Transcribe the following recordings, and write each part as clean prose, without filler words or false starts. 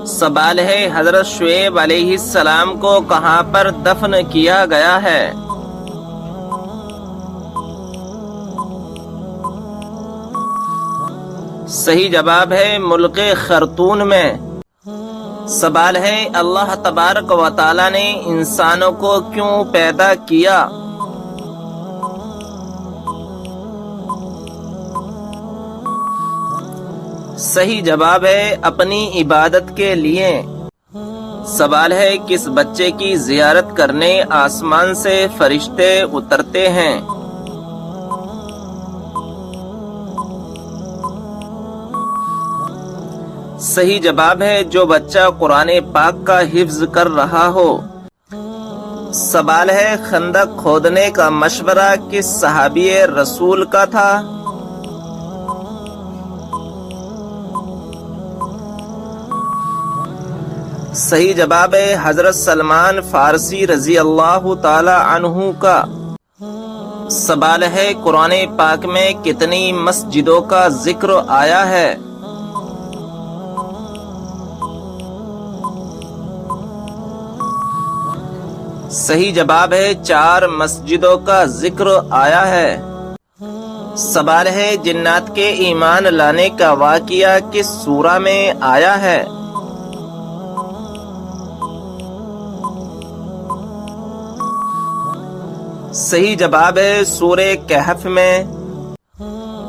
سوال ہے حضرت شعیب علیہ السلام کو کہاں پر دفن کیا گیا ہے؟ صحیح جواب ہے ملک خرطون میں۔ سوال ہے اللہ تبارک و تعالی نے انسانوں کو کیوں پیدا کیا؟ صحیح جواب ہے اپنی عبادت کے لیے۔ سوال ہے کس بچے کی زیارت کرنے آسمان سے فرشتے اترتے ہیں؟ صحیح جواب ہے جو بچہ قرآن پاک کا حفظ کر رہا ہو۔ سوال ہے خندق کھودنے کا مشورہ کس صحابی رسول کا تھا؟ صحیح جواب ہے حضرت سلمان فارسی رضی اللہ تعالی عنہ کا۔ سوال ہے قرآن پاک میں کتنی مسجدوں کا ذکر آیا ہے؟ صحیح جواب ہے 4 مسجدوں کا ذکر آیا ہے۔ سوال ہے جنات کے ایمان لانے کا واقعہ کس سورہ میں آیا ہے؟ صحیح جواب ہے سورہ کہف میں۔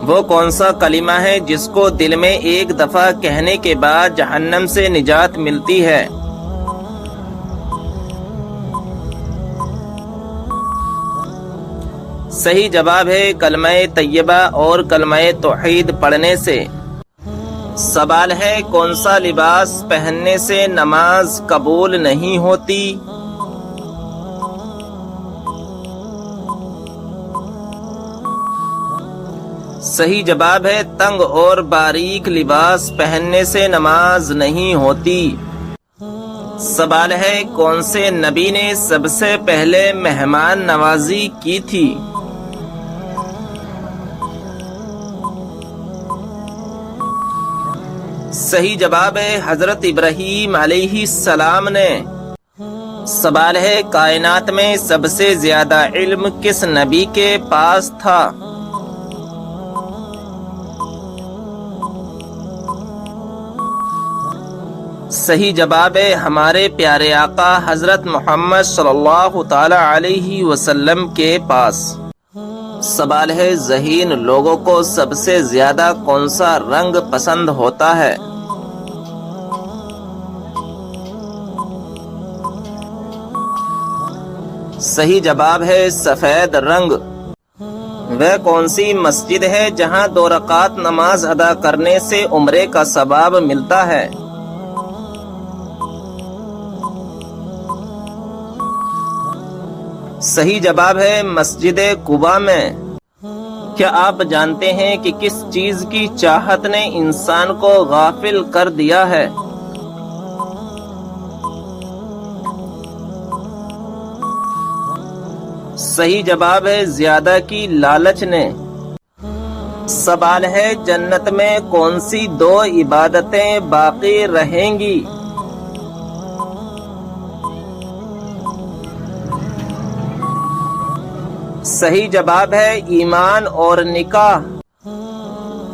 وہ کون سا کلمہ ہے جس کو دل میں ایک دفعہ کہنے کے بعد جہنم سے نجات ملتی ہے؟ صحیح جواب ہے کلمہ طیبہ اور کلمہ توحید پڑھنے سے۔ سوال ہے کون سا لباس پہننے سے نماز قبول نہیں ہوتی؟ صحیح جواب ہے تنگ اور باریک لباس پہننے سے نماز نہیں ہوتی۔ سوال ہے کون سے نبی نے سب سے پہلے مہمان نوازی کی تھی؟ صحیح جواب ہے حضرت ابراہیم علیہ السلام نے۔ سوال ہے کائنات میں سب سے زیادہ علم کس نبی کے پاس تھا؟ صحیح جواب ہے ہمارے پیارے آقا حضرت محمد صلی اللہ تعالی علیہ وسلم کے پاس۔ سوال ہے ذہین لوگوں کو سب سے زیادہ کون سا رنگ پسند ہوتا ہے؟ صحیح جواب ہے سفید رنگ۔ وہ کون سی مسجد ہے جہاں 2 رکعت نماز ادا کرنے سے عمرے کا ثواب ملتا ہے؟ صحیح جواب ہے مسجد قباء میں۔ کیا آپ جانتے ہیں کہ کس چیز کی چاہت نے انسان کو غافل کر دیا ہے؟ صحیح جواب ہے زیادہ کی لالچ نے۔ سوال ہے جنت میں کون سی 2 عبادتیں باقی رہیں گی؟ صحیح جواب ہے ایمان اور نکاح۔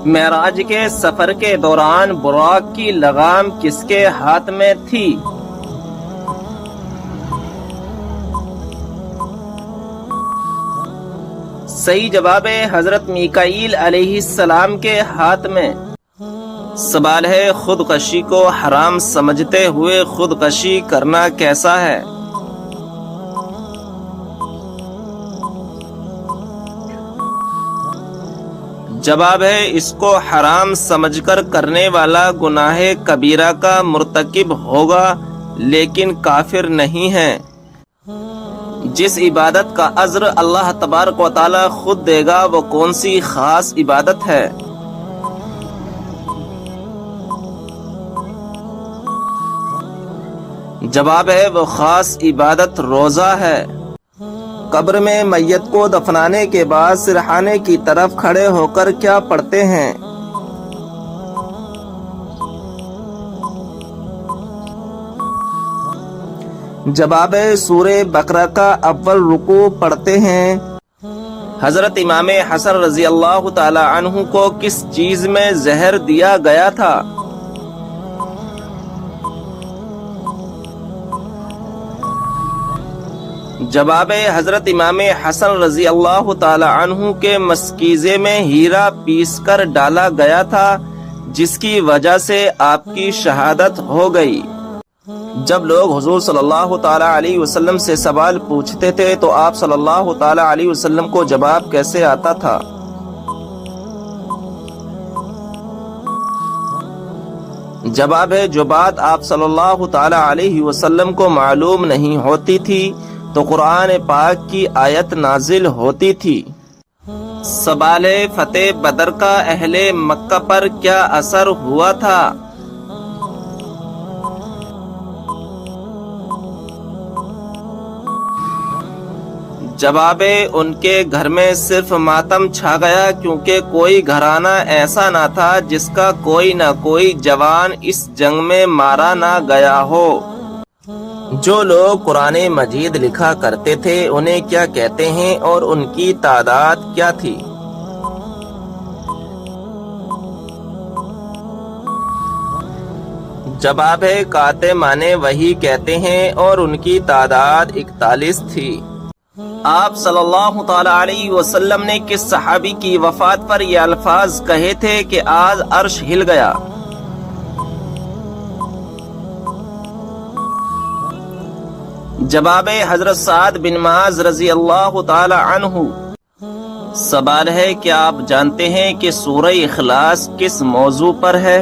معراج کے سفر کے دوران براق کی لگام کس کے ہاتھ میں تھی؟ صحیح جواب ہے حضرت میکائیل علیہ السلام کے ہاتھ میں۔ سوال ہے خودکشی کو حرام سمجھتے ہوئے خودکشی کرنا کیسا ہے؟ جواب ہے اس کو حرام سمجھ کر کرنے والا گناہ کبیرہ کا مرتکب ہوگا لیکن کافر نہیں ہے۔ جس عبادت کا اجر اللہ تبارک و تعالی خود دے گا وہ کون سی خاص عبادت ہے؟ جواب ہے وہ خاص عبادت روزہ ہے۔ قبر میں میت کو دفنانے کے بعد سرحانے کی طرف کھڑے ہو کر کیا پڑھتے ہیں؟ جواب ہے سورہ بقرہ کا اول رکوع پڑھتے ہیں۔ حضرت امام حسن رضی اللہ تعالی عنہ کو کس چیز میں زہر دیا گیا تھا؟ جواب ہے حضرت امام حسن رضی اللہ تعالی عنہ کے مستکیزے میں ہیرا پیس کر ڈالا گیا تھا، جس کی وجہ سے آپ کی شہادت ہو گئی۔ جب لوگ حضور صلی اللہ تعالی علیہ وسلم سے سوال پوچھتے تھے تو آپ صلی اللہ تعالی علیہ وسلم کو جواب کیسے آتا تھا؟ جواب ہے جو بات آپ صلی اللہ تعالی علیہ وسلم کو معلوم نہیں ہوتی تھی تو قرآن پاک کی آیت نازل ہوتی تھی۔ سوال فتح بدر کا اہل مکہ پر کیا اثر ہوا تھا؟ جواب ان کے گھر میں صرف ماتم چھا گیا کیونکہ کوئی گھرانہ ایسا نہ تھا جس کا کوئی نہ کوئی جوان اس جنگ میں مارا نہ گیا ہو۔ جو لوگ قرآن مجید لکھا کرتے تھے انہیں کیا کہتے ہیں اور ان کی تعداد کیا تھی؟ جواب ہے کاتمان وحی کہتے ہیں اور ان کی تعداد 41 تھی۔ آپ صلی اللہ تعالی علیہ وسلم نے کس صحابی کی وفات پر یہ الفاظ کہے تھے کہ آج عرش ہل گیا؟ جواب حضرت سعد بن معاذ رضی اللہ تعالی عنہ۔ سوال ہے کیا آپ جانتے ہیں کہ سورہ اخلاص کس موضوع پر ہے؟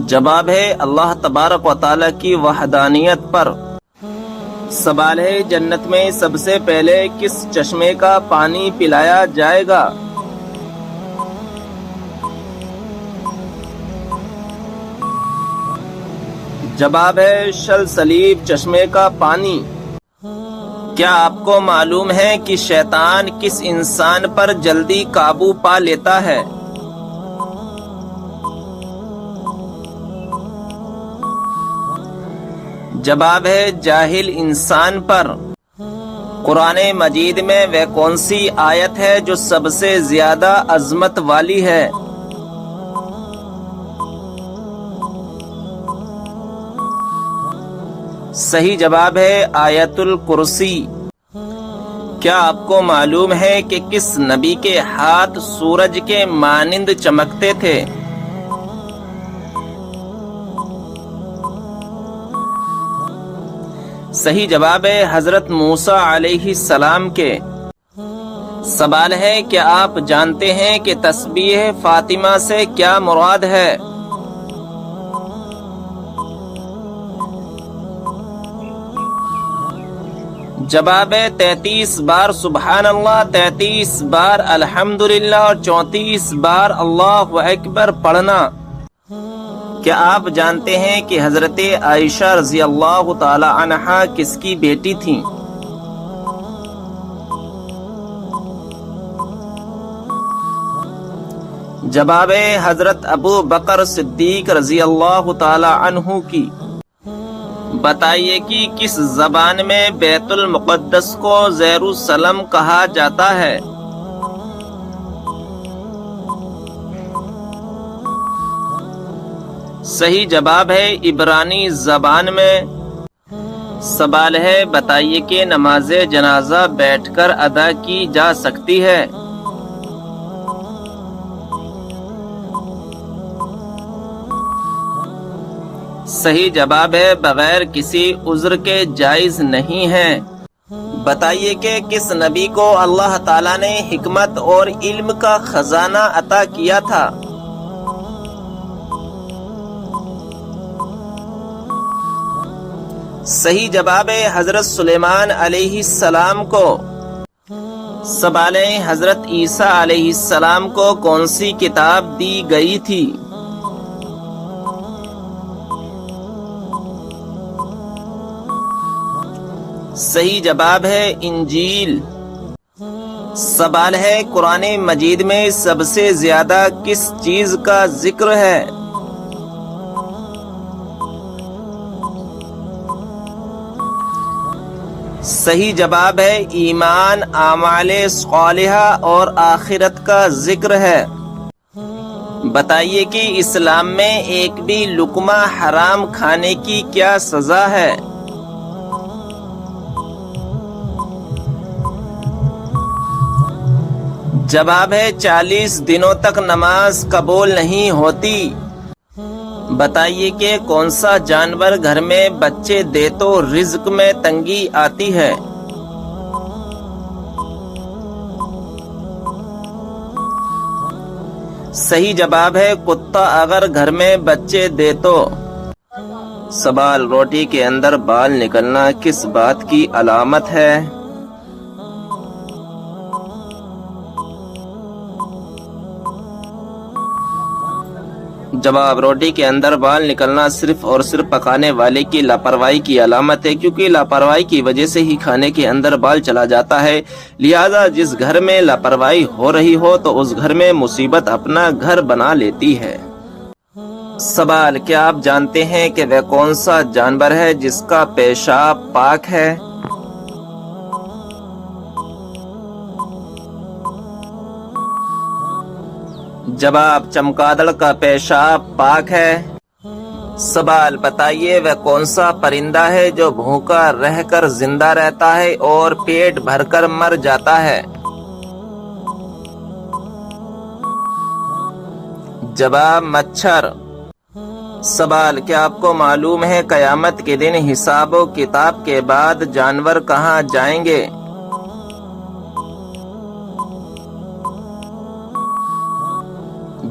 جواب ہے اللہ تبارک و تعالی کی وحدانیت پر۔ سوال ہے جنت میں سب سے پہلے کس چشمے کا پانی پلایا جائے گا؟ جواب ہے سلسلیب چشمے کا پانی۔ کیا آپ کو معلوم ہے کہ شیطان کس انسان پر جلدی قابو پا لیتا ہے؟ جواب ہے جاہل انسان پر۔ قرآن مجید میں وہ کون سی آیت ہے جو سب سے زیادہ عظمت والی ہے؟ صحیح جواب ہے آیت الکرسی۔ کیا آپ کو معلوم ہے کہ کس نبی کے ہاتھ سورج کے مانند چمکتے تھے؟ صحیح جواب ہے حضرت موسیٰ علیہ السلام کے۔ سوال ہے کیا آپ جانتے ہیں کہ تسبیح فاطمہ سے کیا مراد ہے؟ جواب ہے 33 بار سبحان اللہ، 33 بار الحمدللہ اور 34 بار اللہ اکبر پڑھنا۔ کیا آپ جانتے ہیں کہ حضرت عائشہ رضی اللہ تعالی عنہا کس کی بیٹی تھیں؟ جواب ہے حضرت ابو بکر صدیق رضی اللہ تعالی عنہ کی۔ بتائیے کہ کس زبان میں بیت المقدس کو یروشلم کہا جاتا ہے؟ صحیح جواب ہے عبرانی زبان میں۔ سوال ہے بتائیے کہ نماز جنازہ بیٹھ کر ادا کی جا سکتی ہے؟ صحیح جواب ہے بغیر کسی عذر کے جائز نہیں ہے۔ بتائیے کہ کس نبی کو اللہ تعالیٰ نے حکمت اور علم کا خزانہ عطا کیا تھا؟ صحیح جواب ہے حضرت سلیمان علیہ السلام کو۔ سوال ہے حضرت عیسیٰ علیہ السلام کو کون سی کتاب دی گئی تھی؟ صحیح جواب ہے انجیل۔ سوال ہے قرآن مجید میں سب سے زیادہ کس چیز کا ذکر ہے؟ صحیح جواب ہے ایمان، اعمال صالحہ اور آخرت کا ذکر ہے۔ بتائیے کہ اسلام میں ایک بھی لقمہ حرام کھانے کی کیا سزا ہے؟ جواب ہے 40 دنوں تک نماز قبول نہیں ہوتی۔ بتائیے کہ کون سا جانور گھر میں بچے دے تو رزق میں تنگی آتی ہے؟ صحیح جواب ہے کتا اگر گھر میں بچے دے تو۔ سوال روٹی کے اندر بال نکلنا کس بات کی علامت ہے؟ جواب روٹی کے اندر بال نکلنا صرف اور صرف پکانے والے کی لاپرواہی کی علامت ہے، کیونکہ لاپرواہی کی وجہ سے ہی کھانے کے اندر بال چلا جاتا ہے۔ لہذا جس گھر میں لاپرواہی ہو رہی ہو تو اس گھر میں مصیبت اپنا گھر بنا لیتی ہے۔ سوال کیا آپ جانتے ہیں کہ وہ کون سا جانور ہے جس کا پیشاب پاک ہے؟ جواب چمگادڑ کا پیشاب پاک ہے۔ سوال بتائیے وہ کون سا پرندہ ہے جو بھوکا رہ کر زندہ رہتا ہے اور پیٹ بھر کر مر جاتا ہے؟ جواب مچھر۔ سوال کیا آپ کو معلوم ہے قیامت کے دن حساب و کتاب کے بعد جانور کہاں جائیں گے؟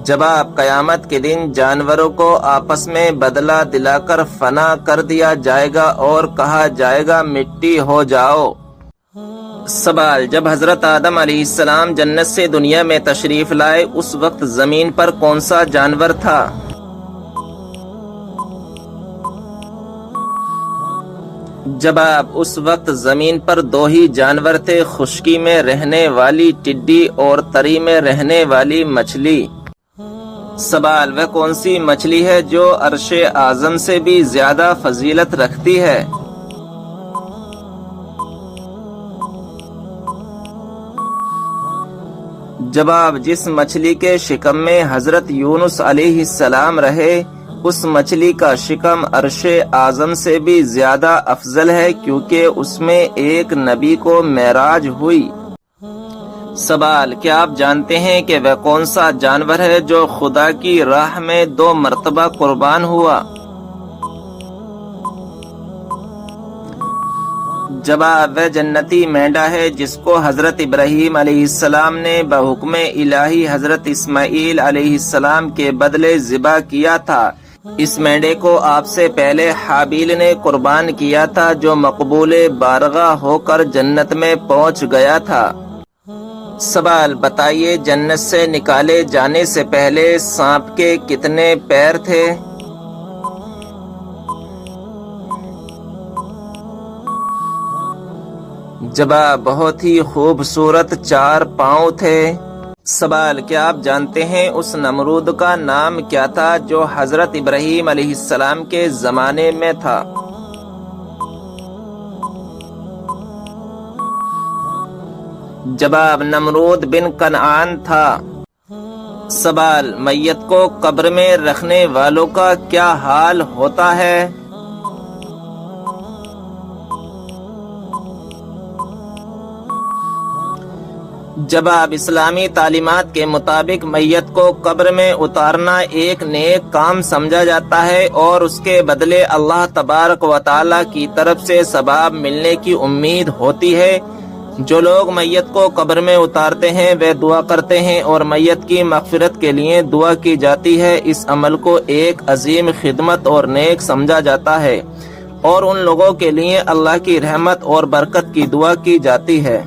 جواب قیامت کے دن جانوروں کو آپس میں بدلہ دلا کر فنا کر دیا جائے گا اور کہا جائے گا مٹی ہو جاؤ۔ سوال جب حضرت آدم علیہ السلام جنت سے دنیا میں تشریف لائے اس وقت زمین پر کون سا جانور تھا؟ جواب اس وقت زمین پر دو ہی جانور تھے، خشکی میں رہنے والی ٹڈی اور تری میں رہنے والی مچھلی۔ سوال وہ کون سی مچھلی ہے جو عرش اعظم سے بھی زیادہ فضیلت رکھتی ہے؟ جواب جس مچھلی کے شکم میں حضرت یونس علیہ السلام رہے اس مچھلی کا شکم عرش اعظم سے بھی زیادہ افضل ہے کیونکہ اس میں ایک نبی کو معراج ہوئی۔ سوال کیا آپ جانتے ہیں کہ وہ کون سا جانور ہے جو خدا کی راہ میں 2 مرتبہ قربان ہوا؟ جواب وہ جنتی مینڈا ہے جس کو حضرت ابراہیم علیہ السلام نے بحکم الہی حضرت اسماعیل علیہ السلام کے بدلے ذبح کیا تھا۔ اس مینڈے کو آپ سے پہلے حابیل نے قربان کیا تھا جو مقبول بارگاہ ہو کر جنت میں پہنچ گیا تھا۔ سوال بتائیے جنت سے نکالے جانے سے پہلے سانپ کے کتنے پیر تھے؟ جواب بہت ہی خوبصورت 4 پاؤں تھے۔ سوال کیا آپ جانتے ہیں اس نمرود کا نام کیا تھا جو حضرت ابراہیم علیہ السلام کے زمانے میں تھا؟ جواب نمرود بن کنعان تھا۔ سوال میت کو قبر میں رکھنے والوں کا کیا حال ہوتا ہے؟ جواب اسلامی تعلیمات کے مطابق میت کو قبر میں اتارنا ایک نیک کام سمجھا جاتا ہے اور اس کے بدلے اللہ تبارک و تعالی کی طرف سے ثواب ملنے کی امید ہوتی ہے۔ جو لوگ میت کو قبر میں اتارتے ہیں وہ دعا کرتے ہیں اور میت کی مغفرت کے لیے دعا کی جاتی ہے۔ اس عمل کو ایک عظیم خدمت اور نیک سمجھا جاتا ہے اور ان لوگوں کے لیے اللہ کی رحمت اور برکت کی دعا کی جاتی ہے۔